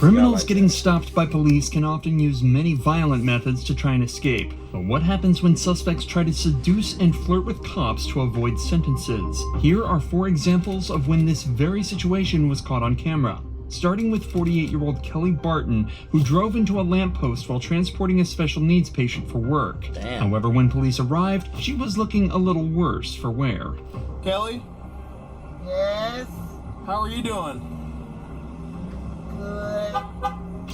Criminals getting stopped by police can often use many violent methods to try and escape. But what happens when suspects try to seduce and flirt with cops to avoid sentences? Here are 4 examples of when this very situation was caught on camera. Starting with 48-year-old Kelly Barton, who drove into a lamppost while transporting a special needs patient for work. Damn. However, when police arrived, she was looking a little worse for wear. Kelly, Yes, how are you doing? good.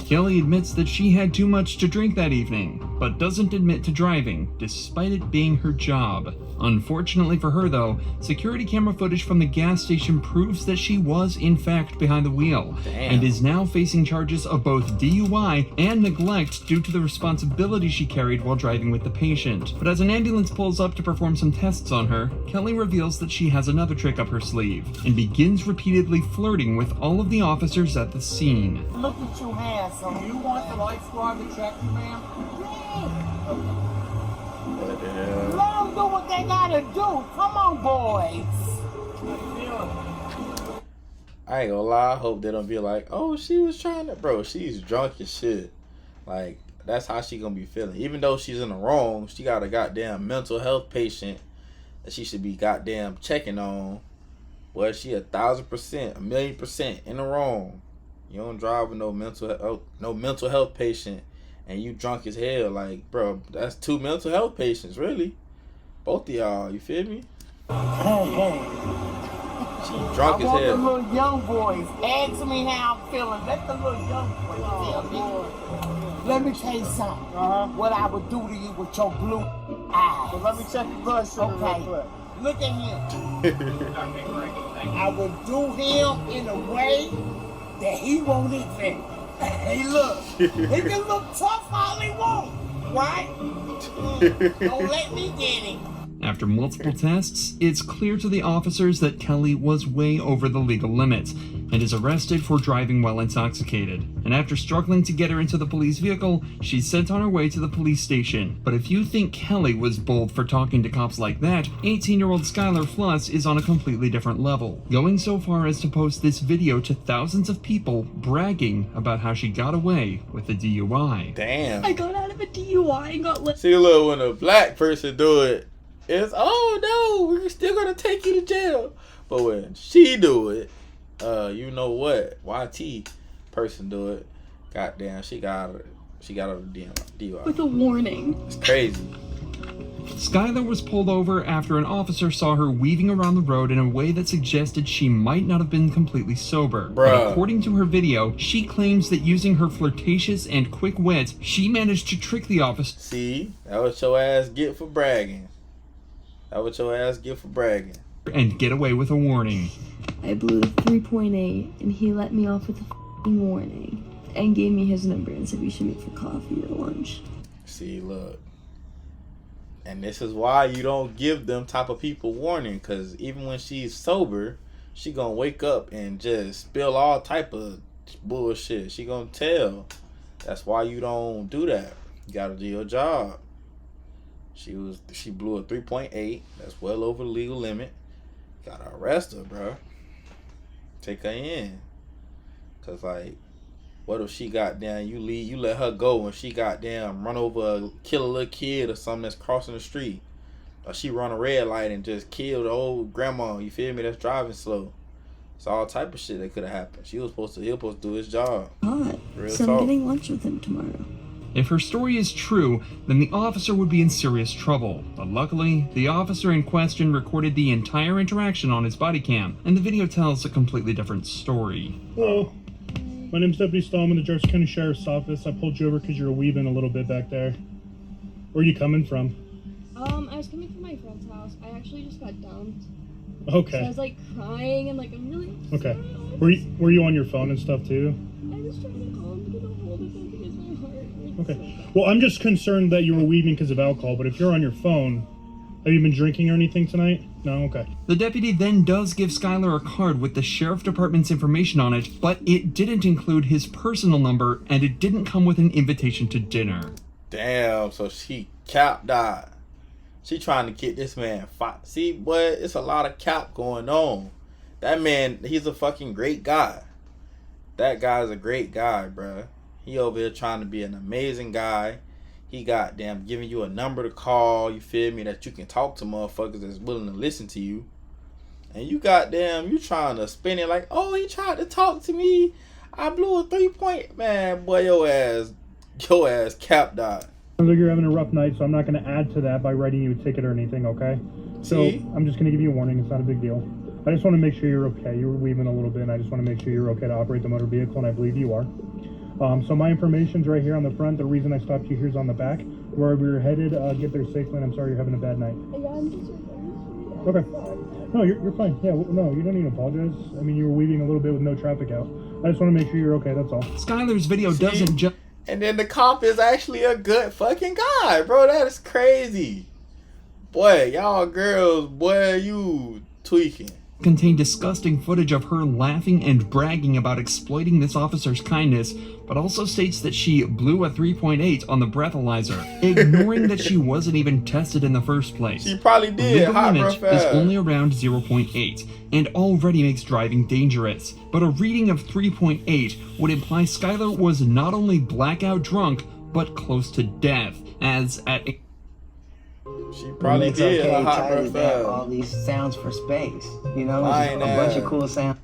Kelly admits that she had too much to drink that evening, but doesn't admit to driving, despite it being her job. Unfortunately for her though, security camera footage from the gas station proves that she was in fact behind the wheel, and is now facing charges of both DUI and neglect due to the responsibility she carried while driving with the patient. But as an ambulance pulls up to perform some tests on her, Kelly reveals that she has another trick up her sleeve, and begins repeatedly flirting with all of the officers at the scene. Look at you, handsome. You want the light squad to check you, ma'am? Let them do what they gotta do. Come on, boys. I ain't gonna lie, I hope they don't be like, oh, she was trying to, bro, she's drunk as shit. Like, that's how she gonna be feeling. Even though she's in the wrong, she got a goddamn mental health patient that she should be goddamn checking on. Well, she 1,000%, 1,000,000% in the wrong. You don't drive with no mental health patient and you drunk as hell. Like, bro, that's 2 mental health patients, really. Both of y'all, you feel me? Hey. She drunk I as want the hell. little young boys. Ask me how I'm feeling. Let the little young boys tell me. Let me tell you something. What I would do to you with your blue eyes. Well, let me check your blood sugar real Okay. quick. Look at him. I would do him in a way that he won't even. Hey, look. He can look tough all he wants, right? Don't let me get him. After multiple tests, it's clear to the officers that Kelly was way over the legal limits and is arrested for driving while intoxicated. And after struggling to get her into the police vehicle, she's sent on her way to the police station. But if you think Kelly was bold for talking to cops like that, 18-year-old Skylar Fluss is on a completely different level, going so far as to post this video to thousands of people bragging about how she got away with a DUI. Damn. I got out of a DUI and got lit. See, look, when a black person do it, it's, oh no, we're still gonna take you to jail. But when she do it, you know what? YT person do it. Goddamn, she got her the DUI. With a warning. It's crazy. Skylar was pulled over after an officer saw her weaving around the road in a way that suggested she might not have been completely sober. But Bruh. according to her video, she claims that using her flirtatious and quick wit, she managed to trick the officer. See, that what your ass get for bragging. That what your ass get for bragging. And get away with a warning. I blew the 3.8 and he let me off with a f***ing warning. And gave me his number and said we should meet for coffee or lunch. See, look. And this is why you don't give them type of people warning. Because even when she's sober, she gonna wake up and just spill all type of bullshit. She gonna tell. That's why you don't do that. You gotta do your job. She blew a 3.8. That's well over the legal limit. Gotta arrest her, bro. Take her in. Cause like, what if she got down? You let her go and she got down, run over, kill a little kid or something that's crossing the street, or she run a red light and just kill the old grandma. You feel me? That's driving slow. It's all type of shit that could have happened. He was supposed to do his job. Hot. Real So talk. I'm getting lunch with him tomorrow. If her story is true, then the officer would be in serious trouble. But luckily, the officer in question recorded the entire interaction on his body cam, and the video tells a completely different story. Hello. My name's Deputy Stallman, the Jefferson County Sheriff's Office. I pulled you over because you were weaving a little bit back there. Where are you coming from? I was coming from my friend's house. I actually just got dumped. Okay. So I was like crying and like I'm really Okay. Were you on your phone and stuff too? I was trying to call him to get a hold of him because my heart hurts Okay. so bad. Well, I'm just concerned that you were weaving because of alcohol, but if you're on your phone, have you been drinking or anything tonight? No? Okay. The deputy then does give Skylar a card with the sheriff department's information on it, but it didn't include his personal number, and it didn't come with an invitation to dinner. Damn, so she capped out. She trying to get this man fight. See, boy, it's a lot of cap going on. That man, he's a fucking great guy. that guy's a great guy, bruh. He over here trying to be an amazing guy. He goddamn giving you a number to call, you feel me, that you can talk to motherfuckers that's willing to listen to you. And you goddamn, you trying to spin it like, oh, he tried to talk to me. I blew a 3-point. Man, boy, your ass capped out. Sounds like you're having a rough night, so I'm not going to add to that by writing you a ticket or anything, okay? So I'm just going to give you a warning. It's not a big deal. I just want to make sure you're okay. You were weaving a little bit, and I just want to make sure you're okay to operate the motor vehicle, and I believe you are. So my information's right here on the front. The reason I stopped you here is on the back. Wherever you're headed, get there safely, and I'm sorry you're having a bad night. Yeah, I'm just Okay. No, you're fine. Yeah, no, you don't need to apologize. I mean, you were weaving a little bit with no traffic out. I just want to make sure you're okay, that's all. Skylar's video doesn't just... And then the cop is actually a good fucking guy, bro. That is crazy. Boy, y'all girls, boy, you tweaking. contain disgusting footage of her laughing and bragging about exploiting this officer's kindness, but also states that she blew a 3.8 on the breathalyzer, ignoring that she wasn't even tested in the first place. She probably did. Legal limit is only around 0.8 and already makes driving dangerous, but a reading of 3.8 would imply Skylar was not only blackout drunk, but close to death, as at a She probably it's did. okay, A hot Tyler, breath they have fast. all these sounds for space. You know, Fine a bunch of ass. cool sounds.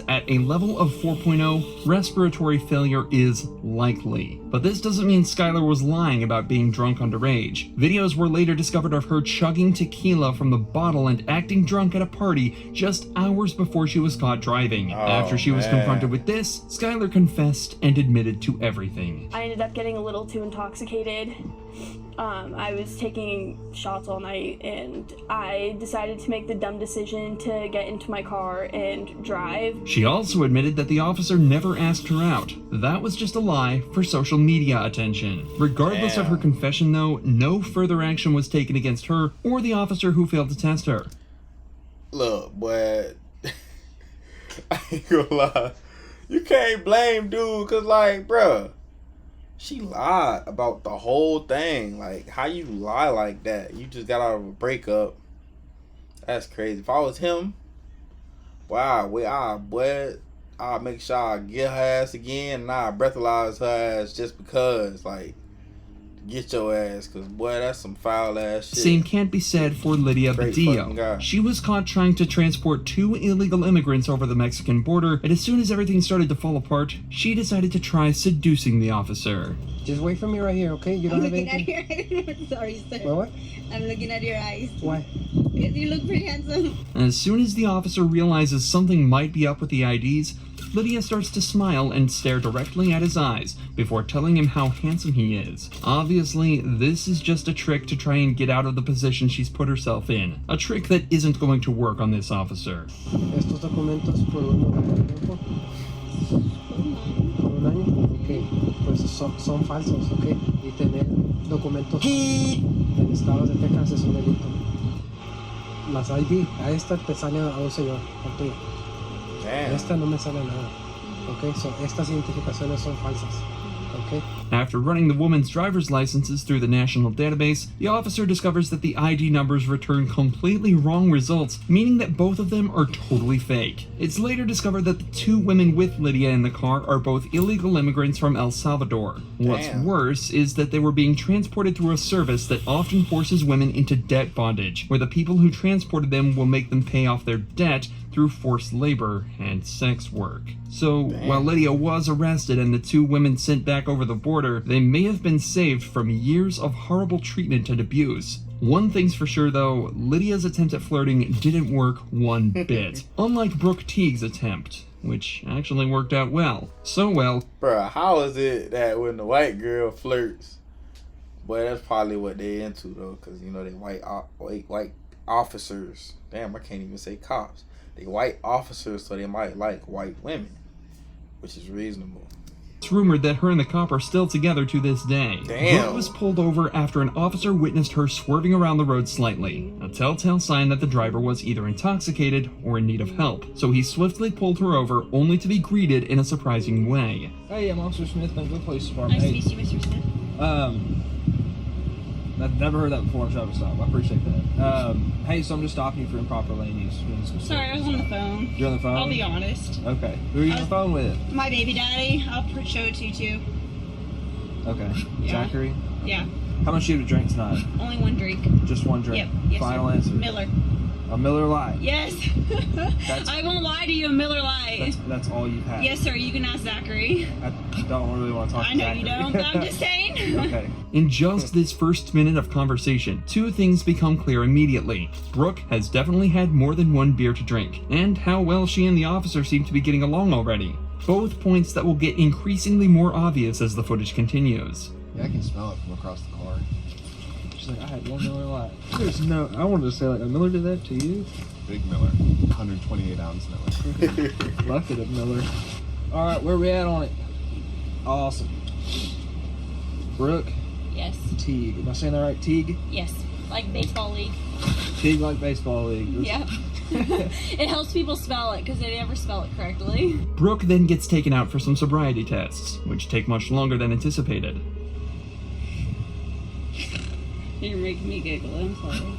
At a level of 4.0, respiratory failure is likely. But this doesn't mean Skylar was lying about being drunk underage. Videos were later discovered of her chugging tequila from the bottle and acting drunk at a party just hours before she was caught driving. After she was confronted with this, Skylar confessed and admitted to everything. I ended up getting a little too intoxicated. I was taking shots all night, and I decided to make the dumb decision to get into my car and drive. She also admitted that the officer never asked her out. That was just a lie for social media attention. Regardless of her confession, though, no further action was taken against her or the officer who failed to test her. Look, boy, I ain't gonna lie. You can't blame dude, cause like, bruh, she lied about the whole thing. Like, how you lie like that? You just got out of a breakup. That's crazy. If I was him, wow, I'll make sure I get her ass again and I'll breathalyze her ass just because, like, get your ass, cause boy, that's some foul ass shit. Same can't be said for Lydia Great fucking guy. Badillo. She was caught trying to transport 2 illegal immigrants over the Mexican border, and as soon as everything started to fall apart, she decided to try seducing the officer. Just wait for me right here, okay? You don't I'm have looking at anything. your Sorry, sir. What? I'm looking at your eyes. Why? Because you look pretty handsome. As soon as the officer realizes something might be up with the IDs, Lydia starts to smile and stare directly at his eyes before telling him how handsome he is. Obviously, this is just a trick to try and get out of the position she's put herself in. A trick that isn't going to work on this officer. Estos documentos por un tiempo. Por un año. Ok. Pues son falsos, ok. Y tener documentos en estados de Texas es un delito. Las ID, a esta te sale a un señor, al tuyo. Damn. Esta no me sale nada. Ok, so estas identificaciones son falsas. Ok. After running the woman's driver's licenses through the national database, the officer discovers that the ID numbers return completely wrong results, meaning that both of them are totally fake. It's later discovered that the 2 women with Lydia in the car are both illegal immigrants from El Salvador. What's worse is that they were being transported through a service that often forces women into debt bondage, where the people who transported them will make them pay off their debt through forced labor and sex work. So, while Lydia was arrested and the 2 women sent back over the border, they may have been saved from years of horrible treatment and abuse. One thing's for sure though, Lydia's attempt at flirting didn't work one bit. Unlike Brooke Teague's attempt, which actually worked out well. So well, Bruh, how is it that when the white girl flirts, boy, that's probably what they into though, cause you know they white officers. Damn, I can't even say cops. They white officers, so they might like white women, which is reasonable. it's rumored that her and the cop are still together to this day. Damn. Brooke was pulled over after an officer witnessed her swerving around the road slightly, a telltale sign that the driver was either intoxicated or in need of help. So he swiftly pulled her over, only to be greeted in a surprising way. Hey, I'm Officer Smith, Glencoe Police Department. Nice to meet you, Mr. Smith. I've never heard that before on Travel Stop. I appreciate that. Hey, so I'm just stopping you for improper lane use. Sorry, I was on the phone. You're on the phone? I'll be honest. Okay. Who are you on the phone with? My baby daddy. I'll show it to you too. Okay. Yeah. Zachary? Yeah. How much do you have to drink tonight? Only one drink. Just one drink? Yep. Yes, Final sir. answer? Miller. A Miller Lite? Yes. I won't lie to you, a Miller Lite. That's all you've had? Yes, sir. You can ask Zachary. I don't really want to talk to I know Zachary. you don't, but I'm just saying. Okay. In just this first minute of conversation, two things become clear immediately. Brooke has definitely had more than one beer to drink, and how well she and the officer seem to be getting along already. Both points that will get increasingly more obvious as the footage continues. Yeah, I can smell it from across the car. She's like, I had one Miller Lite. There's no, I wanted to say, like, a Miller did that to you? Big Miller, 128 ounce Miller. Bucket of Miller. All right, where we at on it? Awesome. Brooke? Yes. Teague. Am I saying that right? Teague? Yes. Like baseball league. Teague like baseball league. Yep. It helps people spell it because they never spell it correctly. Brooke then gets taken out for some sobriety tests, which take much longer than anticipated. You're making me giggle. I'm sorry.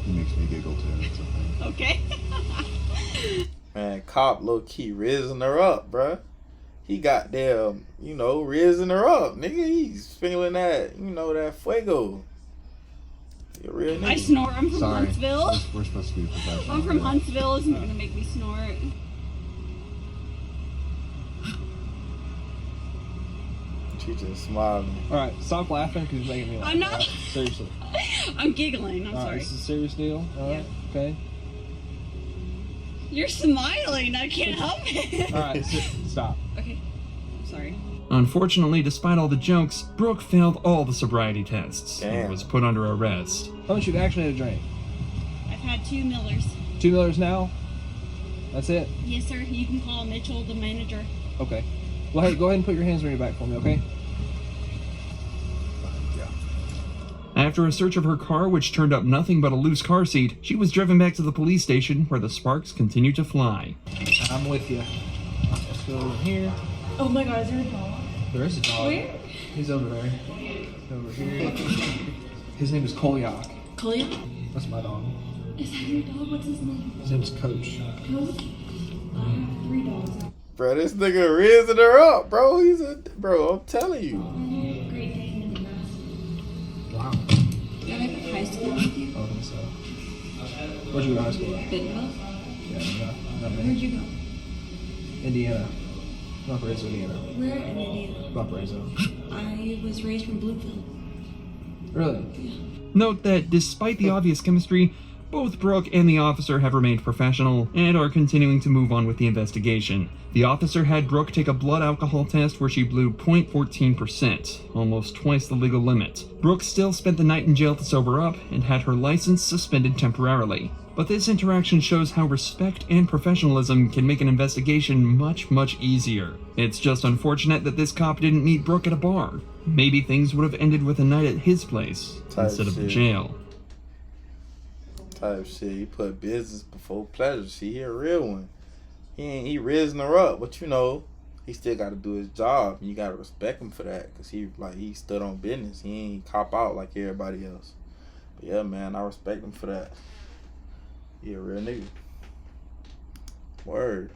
He makes me giggle too. It's okay. Okay. Man, cop low key rizzing her up, bruh. He got them, rizzing her up, nigga. He's feeling that, that fuego. You're a real nigga. I snort. I'm from Sorry. Huntsville. We're supposed to be professional. I'm from Huntsville. It's not gonna make me snort. She just smiling. All right, stop laughing because you're making me laugh. I'm not. All right, seriously. I'm giggling. I'm All right, sorry. this is a serious deal. All right, okay. You're smiling. I can't help it. All right, stop. Okay. I'm sorry. Unfortunately, despite all the jokes, Brooke failed all the sobriety tests and Damn. was put under arrest. How much you've actually had a drink? I've had 2 Millers. 2 Millers now? That's it? Yes, sir. You can call Mitchell, the manager. Okay. Well, hey, go ahead and put your hands on your back for me, okay? After a search of her car, which turned up nothing but a loose car seat, she was driven back to the police station where the sparks continued to fly. I'm with you. Let's go over here. Oh my god, is there a dog? There is a dog. Where? He's over there. Over here. His name is Kolyak. Kalia? That's my dog. Is that your dog? What's his name? His name's Coach. Coach? I have 3 dogs. Bro, this nigga rizzing her up, bro. Bro, I'm telling you. Great Dane in the mask. Wow. Did I go to high school with you? I think so. Where'd you go to high school at? Bidwell? Yeah, not Where'd many. you go? Indiana. Valparaiso, Indiana. Where in Indiana? Valparaiso. I was raised from Bluefield. Really? Note that despite the obvious chemistry, both Brooke and the officer have remained professional and are continuing to move on with the investigation. The officer had Brooke take a blood alcohol test where she blew 0.14%, almost twice the legal limit. Brooke still spent the night in jail to sober up and had her license suspended temporarily. But this interaction shows how respect and professionalism can make an investigation much, much easier. It's just unfortunate that this cop didn't meet Brooke at a bar. Maybe things would have ended with a night at his place instead of the jail. Type shit. He put business before pleasure. See, he a real one. He rizzing her up, but he still got to do his job, and you got to respect him for that, because he stood on business. He ain't cop out like everybody else. But yeah, man, I respect him for that. He a real nigga. Word.